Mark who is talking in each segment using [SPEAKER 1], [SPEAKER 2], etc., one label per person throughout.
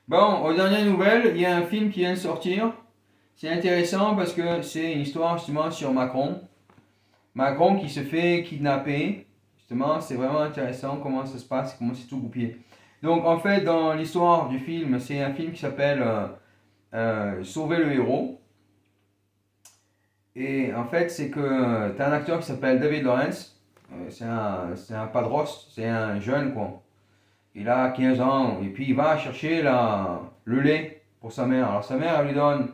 [SPEAKER 1] Bon, aux dernières nouvelles, il y a un film qui vient de sortir. C'est intéressant parce que c'est une histoire justement sur Macron. Macron qui se fait kidnapper. Justement, c'est vraiment intéressant comment ça se passe, comment c'est tout goupillé. Donc en fait, dans l'histoire du film, c'est un film qui s'appelle Sauver le héros. Et en fait, c'est que tu as un acteur qui s'appelle David Lawrence. C'est un padros, c'est un jeune quoi. Il a 15 ans et puis il va chercher le lait pour sa mère. Alors sa mère, elle lui donne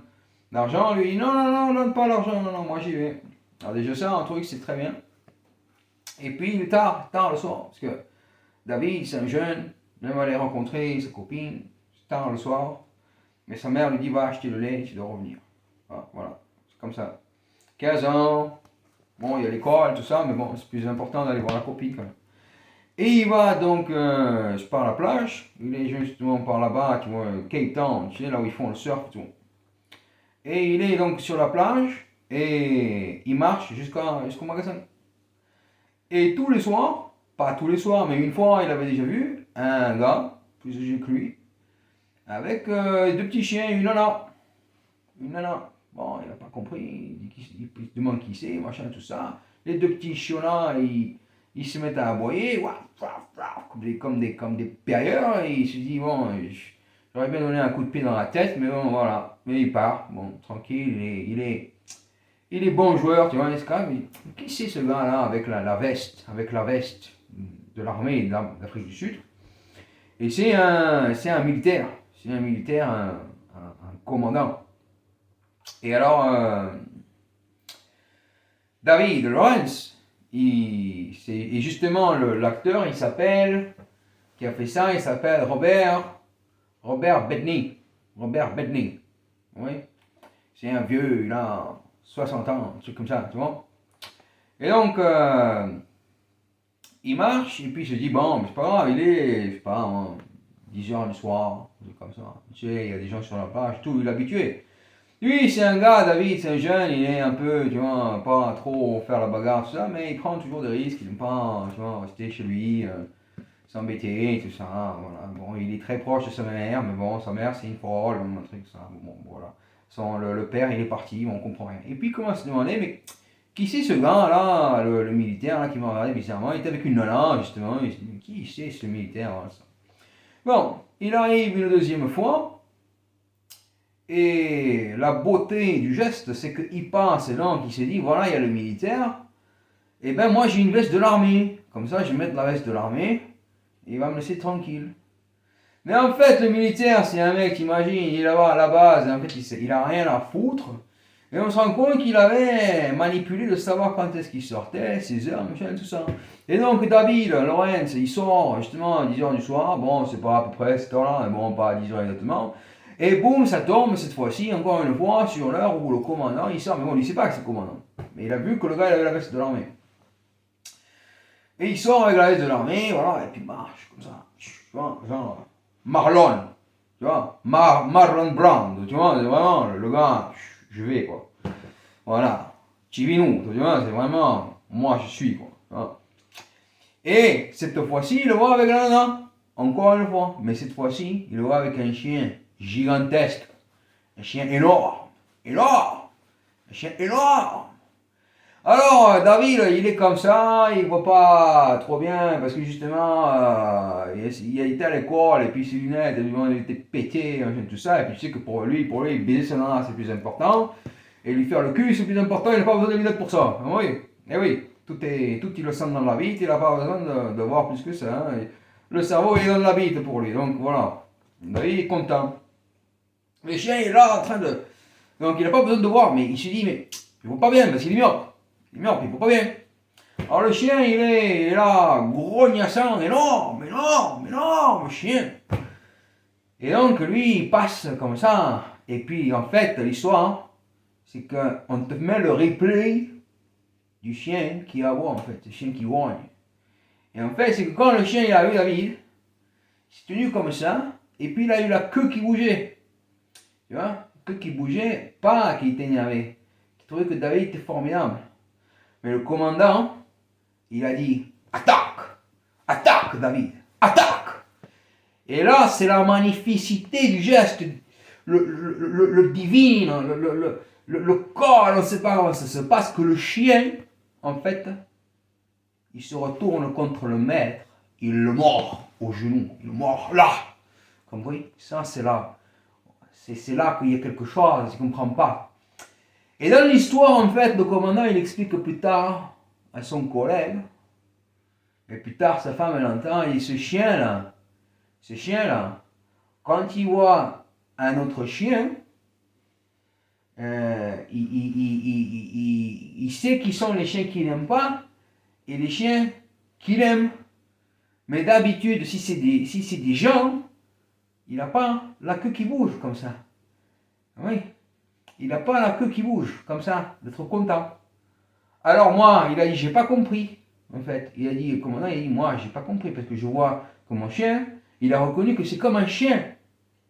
[SPEAKER 1] l'argent, lui dit non, non, non, donne pas l'argent, non, non, moi j'y vais. Alors déjà ça, un truc, c'est très bien. Et puis il est tard, tard le soir, parce que David, c'est un jeune, il va aller rencontrer sa copine, c'est tard le soir. Mais sa mère lui dit va acheter le lait, tu dois revenir. Voilà, c'est comme ça. 15 ans, bon, il y a l'école, tout ça, mais bon, c'est plus important d'aller voir la copine quand même. Et il va donc par la plage. Il est justement par là-bas, tu vois, Cape Town, tu sais, là où ils font le surf et tout. Et il est donc sur la plage et il marche jusqu'au magasin. Et tous les soirs, pas tous les soirs, mais une fois, il avait déjà vu un gars, plus âgé que lui, avec deux petits chiens et une nana. Une nana. Bon, il n'a pas compris, il se demande qui c'est, machin, tout ça. Les deux petits chiens-là, ils se mettent à aboyer, comme des périeurs, et il se dit, bon, j'aurais bien donné un coup de pied dans la tête, mais bon, voilà. Mais il part, bon, tranquille, il est bon joueur, tu vois, c'est quand même, qui c'est ce gars-là avec la veste de l'armée d'Afrique du Sud? Et c'est un militaire, un commandant. Et alors, David Lawrence, et justement l'acteur, qui a fait ça, il s'appelle Robert Bedney. Robert Bedney, oui. C'est un vieux, il a 60 ans, un truc comme ça, tu vois. Et donc, il marche, et puis il se dit, bon, mais c'est pas grave, il est, je sais pas, 10 heures du soir, un truc comme ça. Tu sais, il y a des gens sur la plage, tout, il est habitué. Lui, c'est un gars, David, c'est un jeune, il est un peu, tu vois, pas trop faire la bagarre, tout ça, mais il prend toujours des risques, il n'aime pas, tu vois, rester chez lui, s'embêter, tout ça, voilà. Bon, il est très proche de sa mère, mais bon, sa mère, c'est une folle, un truc, ça, bon, voilà. Le père, il est parti, bon, on comprend rien. Et puis, il commence à se demander, mais qui c'est ce gars-là, le militaire, là, qui m'a regardé bizarrement, il était avec une nana, justement, il se dit, mais qui c'est ce militaire, voilà, ça. Bon, il arrive une deuxième fois, et la beauté du geste, c'est qu'il passe, et donc il s'est dit, voilà, il y a le militaire, et ben moi j'ai une veste de l'armée, comme ça je vais mettre la veste de l'armée, et il va me laisser tranquille. Mais en fait, le militaire, c'est un mec, imagine, il est là-bas à la base, en fait il a rien à foutre, et on se rend compte qu'il avait manipulé de savoir quand est-ce qu'il sortait, ses heures, machin, tout ça. Et donc David Lawrence, il sort justement à 10h du soir, bon c'est pas à peu près cette heure-là, mais bon pas à 10h exactement, et boum, ça tombe cette fois-ci, encore une fois, sur l'heure où le commandant il sort, mais bon, il ne sait pas que c'est le commandant. Mais il a vu que le gars il avait la veste de l'armée. Et il sort avec la veste de l'armée, voilà, et puis il marche comme ça. Tu vois, genre Marlon, tu vois, Marlon Brando, tu vois, c'est vraiment le gars, je vais quoi. Voilà, Chivinou, tu vois, c'est vraiment moi je suis quoi. Tu vois. Et cette fois-ci, il le voit avec la nana, encore une fois, mais cette fois-ci, il le voit avec un chien gigantesque. Un chien énorme, énorme, un chien énorme. Alors, David, il est comme ça, il voit pas trop bien, parce que justement, il était à l'école, et puis ses lunettes, elles étaient pétées, tout ça, et puis tu sais que pour lui, baiser sa nana, c'est plus important, et lui faire le cul, c'est plus important, il n'a pas besoin de lunettes pour ça. Ah oui, eh oui, tout il le sent dans la bite, il n'a pas besoin de voir plus que ça. Hein. Le cerveau, il est dans la bite pour lui, donc voilà. David, il est content. Le chien est là en train de. Donc il n'a pas besoin de voir, mais il se dit, mais il ne va pas bien parce qu'il est myope. Il est myope, il ne va pas bien. Alors le chien, il est là, grognassant, énorme, énorme, énorme chien. Et donc lui, il passe comme ça. Et puis en fait, l'histoire, c'est qu'on te met le replay du chien qui aboie en fait, le chien qui grogne. Et en fait, c'est que quand le chien il a vu David, il s'est tenu comme ça, et puis il a eu la queue qui bougeait. Tu vois, que qui bougeait, pas qui était énervé, qui trouvait que David était formidable. Mais le commandant, il a dit attaque, attaque David, attaque. Et là, c'est la magnificité du geste, le divin, le corps, on ne sait pas comment ça se passe, que le chien, en fait, il se retourne contre le maître, il le mord au genou, il le mord là. Comme vous voyez, ça c'est là. C'est là qu'il y a quelque chose, je ne comprends pas. Et dans l'histoire, en fait, le commandant, il explique plus tard à son collègue, et plus tard, sa femme, elle entend, il dit, ce chien-là, quand il voit un autre chien, il sait qui sont les chiens qu'il n'aime pas et les chiens qu'il aime. Mais d'habitude, si c'est des gens, il n'a pas la queue qui bouge comme ça. Oui, il n'a pas la queue qui bouge comme ça, d'être content. Alors moi, il a dit, j'ai pas compris. En fait, il a dit, le commandant, il a dit, moi, j'ai pas compris parce que je vois que mon chien, il a reconnu que c'est comme un chien.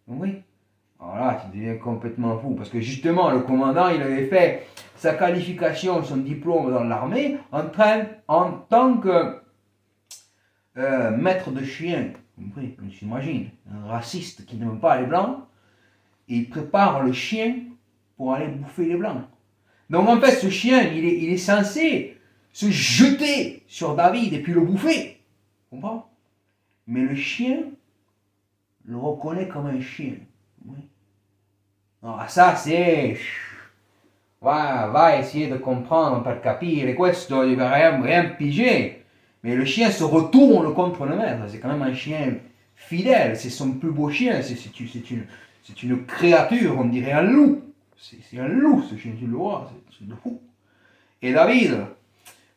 [SPEAKER 1] Oui. Alors là, tu deviens complètement fou parce que justement, le commandant, il avait fait sa qualification, son diplôme dans l'armée en tant que maître de chien. Compris, on s'imagine, un raciste qui n'aime pas les blancs, il prépare le chien pour aller bouffer les blancs. Donc en fait, ce chien, il est censé se jeter sur David et puis le bouffer. Tu comprends? Mais le chien le reconnaît comme un chien. Oui. Alors ça c'est... Va essayer de comprendre per capire questo, rien pigé. Mais le chien se retourne contre le maître. C'est quand même un chien fidèle. C'est son plus beau chien. C'est une créature, on dirait un loup. C'est un loup ce chien, tu le vois. C'est de fou. Et David,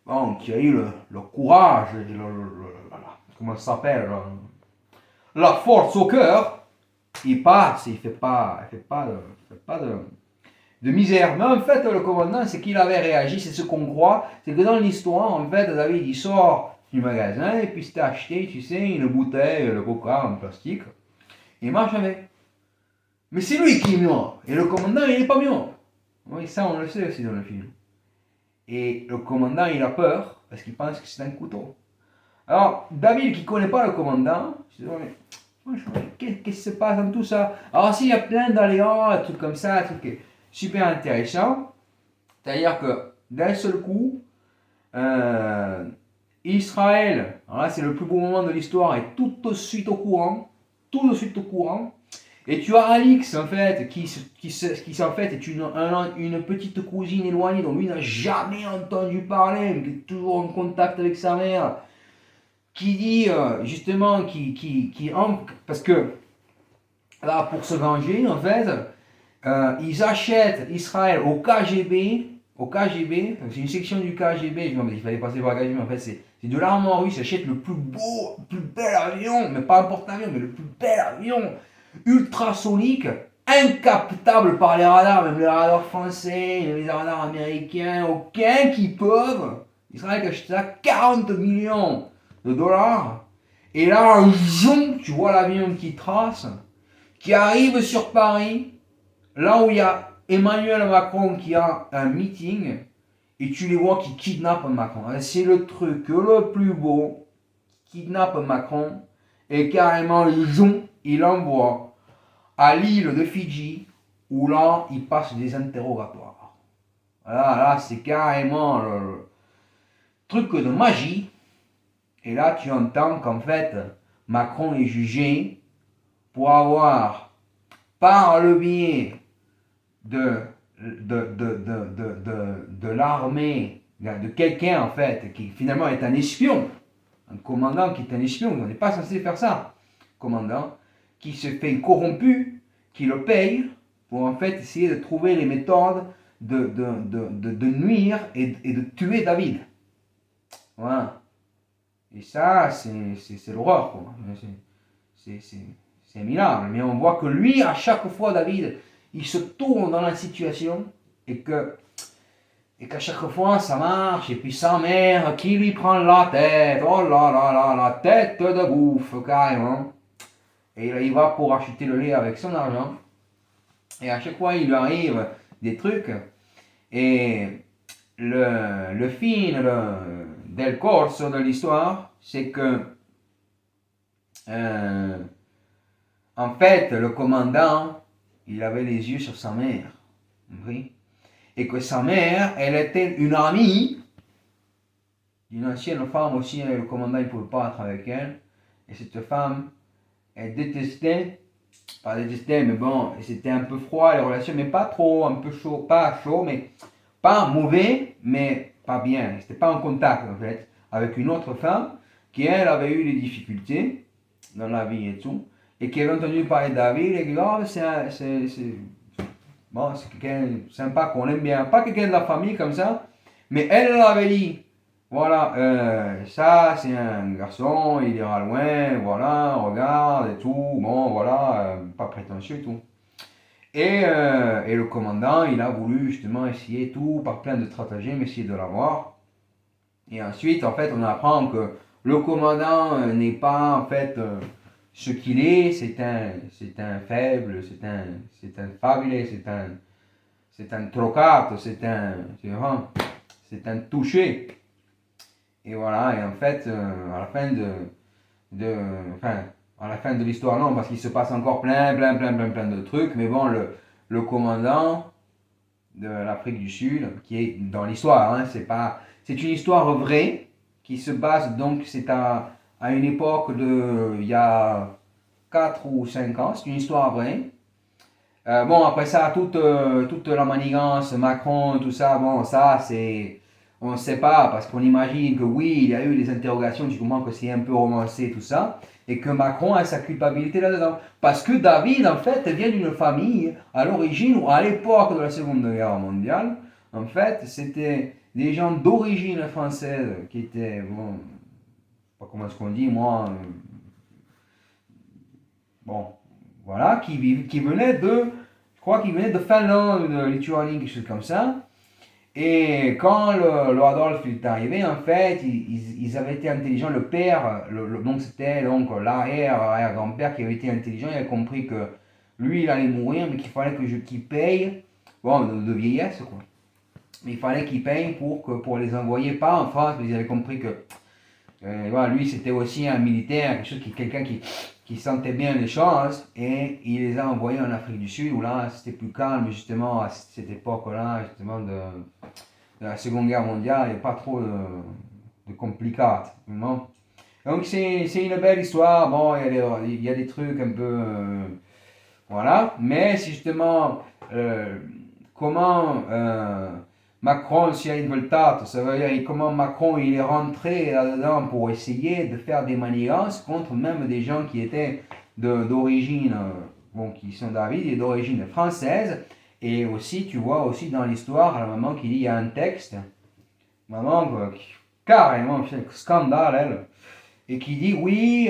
[SPEAKER 1] bon, qui a eu le courage, comment ça s'appelle, la force au cœur, il passe, il fait pas de misère. Mais en fait, le commandant, c'est qu'il avait réagi, c'est ce qu'on croit, c'est que dans l'histoire, en fait, David, il sort du magasin et puis s'est acheté, tu sais, une bouteille de coca en plastique. Il marche avec. Mais c'est lui qui est mort. Et le commandant, il n'est pas mort. Oui, ça, on le sait aussi dans le film. Et le commandant, il a peur parce qu'il pense que c'est un couteau. Alors, David, qui ne connaît pas le commandant, il se dit, qu'est-ce qui se passe dans tout ça? Alors, s'il y a plein d'aléas, des trucs comme ça, des trucs super intéressants, c'est-à-dire que d'un seul coup, Israël, alors là c'est le plus beau moment de l'histoire, est tout de suite au courant, et tu as Alix en fait, qui en fait est une petite cousine éloignée dont lui n'a jamais entendu parler, mais qui est toujours en contact avec sa mère, qui dit justement, parce que là pour se venger en fait, ils achètent Israël au KGB, c'est une section du KGB, il fallait passer par le KGB, en fait c'est de l'armement russe, ils achètent le plus beau, le plus bel avion, mais pas un porte-avions, mais le plus bel avion, ultrasonique, incaptable par les radars, même les radars français, les radars américains, aucun qui peuvent. Israël qui achète ça 40 millions de dollars, et là, zoom, tu vois l'avion qui trace, qui arrive sur Paris, là où il y a Emmanuel Macron qui a un meeting, et tu les vois qui kidnappent Macron. C'est le truc le plus beau, kidnappe Macron, et carrément il l'envoie à l'île de Fidji, où là, il passe des interrogatoires. Là c'est carrément le truc de magie, et là tu entends qu'en fait, Macron est jugé pour avoir, par le biais de l'armée, de quelqu'un en fait, qui finalement est un espion, un commandant qui est un espion, on n'est pas censé faire ça, commandant, qui se fait corrompu, qui le paye pour en fait essayer de trouver les méthodes de nuire et de tuer David. Voilà. Et ça, c'est l'horreur, quoi. C'est minable. Mais on voit que lui, à chaque fois, David, il se tourne dans la situation et qu'à chaque fois ça marche, et puis sa mère qui lui prend la tête, oh là là là, la tête de bouffe carrément, et là il va pour acheter le lait avec son argent, et à chaque fois il lui arrive des trucs, et le film del corso de l'histoire, c'est que en fait, le commandant, il avait les yeux sur sa mère. Oui. Et que sa mère, elle était une amie d'une ancienne femme aussi, le commandant, il ne pouvait pas être avec elle. Et cette femme, elle détestait, pas détestait, mais bon, c'était un peu froid les relations, mais pas trop, un peu chaud, pas chaud, mais pas mauvais, mais pas bien. C'était pas en contact en fait, avec une autre femme qui elle avait eu des difficultés dans la vie et tout, et qui avait entendu parler de David et qui dit, oh, bon, c'est quelqu'un sympa qu'on aime bien, pas quelqu'un de la famille comme ça, mais elle avait dit, voilà, ça c'est un garçon, il ira loin, voilà, regarde et tout, bon voilà, pas prétentieux et tout. Et le commandant, il a voulu justement essayer tout par plein de stratagèmes, essayer de l'avoir. Et ensuite, en fait, on apprend que le commandant n'est pas en fait ce qu'il est, c'est un faible, c'est un fabulé, c'est un trocato, c'est un touché. Et voilà, et en fait, à la fin de, enfin, à la fin de l'histoire, non, parce qu'il se passe encore plein de trucs, mais bon, le commandant de l'Afrique du Sud, qui est dans l'histoire, hein, c'est une histoire vraie, qui se base, donc, c'est à une époque il y a 4 ou 5 ans, c'est une histoire vraie. Bon, après ça, toute la manigance, Macron, tout ça, bon, ça, c'est. On ne sait pas, parce qu'on imagine que oui, il y a eu des interrogations, tu comprends que c'est un peu romancé, tout ça, et que Macron a sa culpabilité là-dedans. Parce que David, en fait, vient d'une famille, à l'origine, ou à l'époque de la Seconde Guerre mondiale, en fait, c'était des gens d'origine française qui étaient, bon, je sais pas comment est-ce qu'on dit, moi, bon, voilà, qui venaient je crois qu'ils venaient de Finlande, de Lituanie, quelque chose comme ça. Et quand le Adolphe est arrivé, en fait, ils avaient été intelligents. Le père, donc c'était donc l'arrière-grand-père qui avait été intelligent, il a compris que lui, il allait mourir, mais qu'il fallait qu'il paye, bon, de vieillesse, quoi. Mais il fallait qu'il paye pour les envoyer, pas en France, mais ils avaient compris que voilà, lui, c'était aussi un militaire, quelqu'un qui sentait bien les choses, et il les a envoyés en Afrique du Sud, où là, c'était plus calme, justement, à cette époque-là, justement, de la Seconde Guerre mondiale, il n'y a pas trop de complicates. Non. Donc, c'est une belle histoire. Bon, il y a des trucs un peu. Voilà, mais c'est justement comment Macron s'y a une voltate, ça veut dire comment Macron il est rentré là-dedans pour essayer de faire des manigances contre même des gens qui étaient d'origine, bon, qui sont David et d'origine française. Et aussi, tu vois aussi dans l'histoire, la maman qui dit, il y a un texte, maman carrément, c'est un scandale, elle, et qui dit, oui,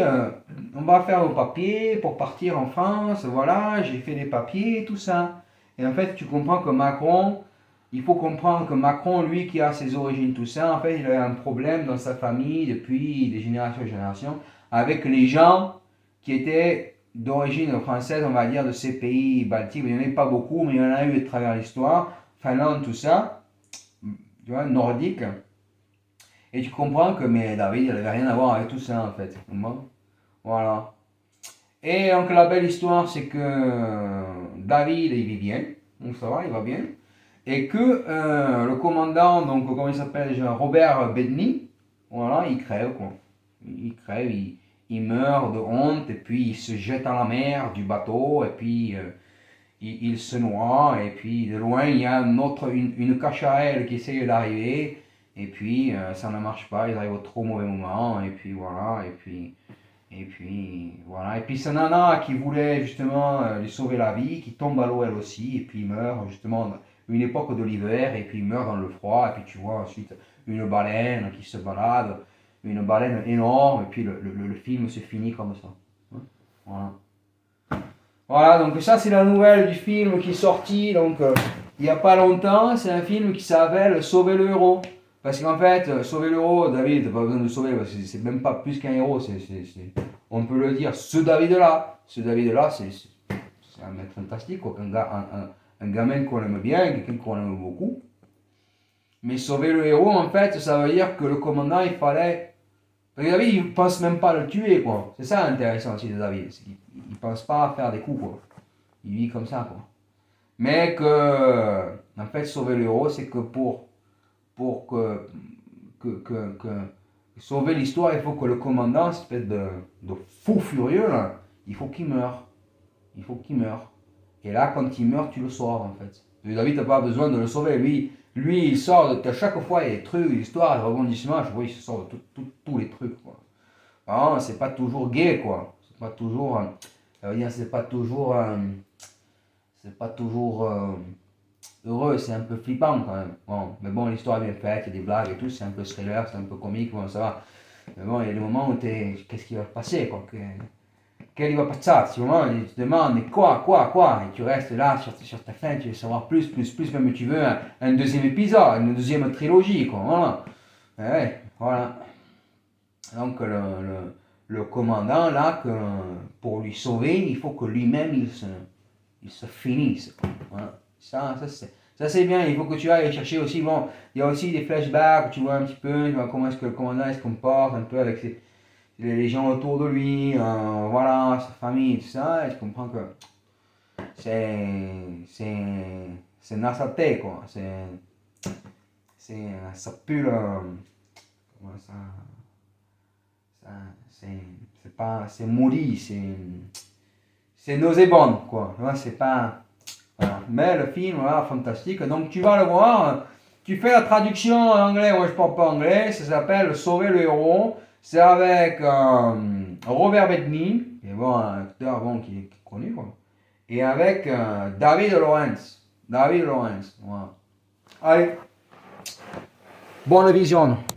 [SPEAKER 1] on va faire nos papiers pour partir en France, voilà, j'ai fait les papiers, tout ça. Et en fait, tu comprends que Macron, il faut comprendre que Macron, lui qui a ses origines, tout ça, en fait, il a un problème dans sa famille depuis des générations et générations avec les gens qui étaient d'origine française, on va dire, de ces pays baltiques. Il n'y en a pas beaucoup, mais il y en a eu à travers l'histoire, Finlande, tout ça, tu vois, nordique. Et tu comprends que mais David, il n'avait rien à voir avec tout ça, en fait. Bon, voilà. Et donc la belle histoire, c'est que David, il vit bien, donc ça va, il va bien. Et que le commandant, donc comment il s'appelle déjà, Robert Bedny, voilà, il crève quoi. Il crève, il meurt de honte, et puis il se jette à la mer du bateau, et puis il se noie, et puis de loin il y a une cacharelle qui essaye d'arriver, et puis ça ne marche pas, ils arrivent au trop mauvais moment, et puis voilà, et puis voilà, et puis c'est Nana qui voulait justement lui sauver la vie, qui tombe à l'eau elle aussi, et puis meurt justement une époque de l'hiver, et puis meurt dans le froid, et puis tu vois ensuite une baleine qui se balade, une baleine énorme, et puis le film se finit comme ça. Voilà. Voilà, donc ça c'est la nouvelle du film qui est sorti donc il n'y a pas longtemps. C'est un film qui s'appelle Sauver le héros. Parce qu'en fait, sauver le héros, David, pas besoin de sauver, parce que c'est même pas plus qu'un héros, on peut le dire, ce David-là, c'est un mec fantastique, quoi, un gamin qu'on aime bien, quelqu'un qu'on aime beaucoup. Mais sauver le héros, en fait, ça veut dire que le commandant, il fallait Parce que David, il pense même pas à le tuer, quoi. C'est ça l'intéressant aussi de David. Il pense pas à faire des coups, quoi. Il vit comme ça, quoi. Mais que, en fait, sauver le héros, c'est que pour que sauver l'histoire, il faut que le commandant, cette espèce de fou furieux, là, il faut qu'il meure. Il faut qu'il meure. Et là, quand il meurt, tu le sauves, en fait. Et David n'a pas besoin de le sauver. Lui, il sort de chaque fois, il y a des trucs, l'histoire, des rebondissements, je vois, il se sort de tous les trucs, quoi. Alors, c'est pas toujours gay, quoi. C'est pas toujours. Ça veut dire, c'est pas toujours heureux, c'est un peu flippant quand même. Bon, mais bon, l'histoire est bien faite, il y a des blagues et tout, c'est un peu thriller, c'est un peu comique, bon, ça va. Mais bon, il y a des moments où qu'est-ce qui va se passer, quoi. Quel va passare? Moment, tu te demandes quoi, et tu restes là sur ta fin, tu veux savoir plus, même tu veux un deuxième épisode, une deuxième trilogie, quoi. Voilà. Ouais, voilà. Donc le commandant, là, pour lui sauver, il faut que lui-même, il se finisse. Voilà. Ça c'est bien, il faut que tu ailles chercher aussi, bon, il y a aussi des flashbacks où tu vois un petit peu, tu vois comment est-ce que le commandant il se comporte, un peu avec les gens autour de lui, voilà, sa famille, tout ça, et tu comprends que c'est, c'est dans sa tête, quoi. Ça pue le, comment ça, c'est pas, c'est maudit, c'est nauséabond, quoi. C'est pas, voilà. Mais le film, voilà, fantastique. Donc tu vas le voir. Tu fais la traduction en anglais. Moi je parle pas anglais. Ça s'appelle Sauver le héros. C'est avec Robert Bettany, qui est bon, un acteur bon, qui est connu, quoi. Et avec David Lawrence. David Lawrence. Voilà. Allez, bonne vision.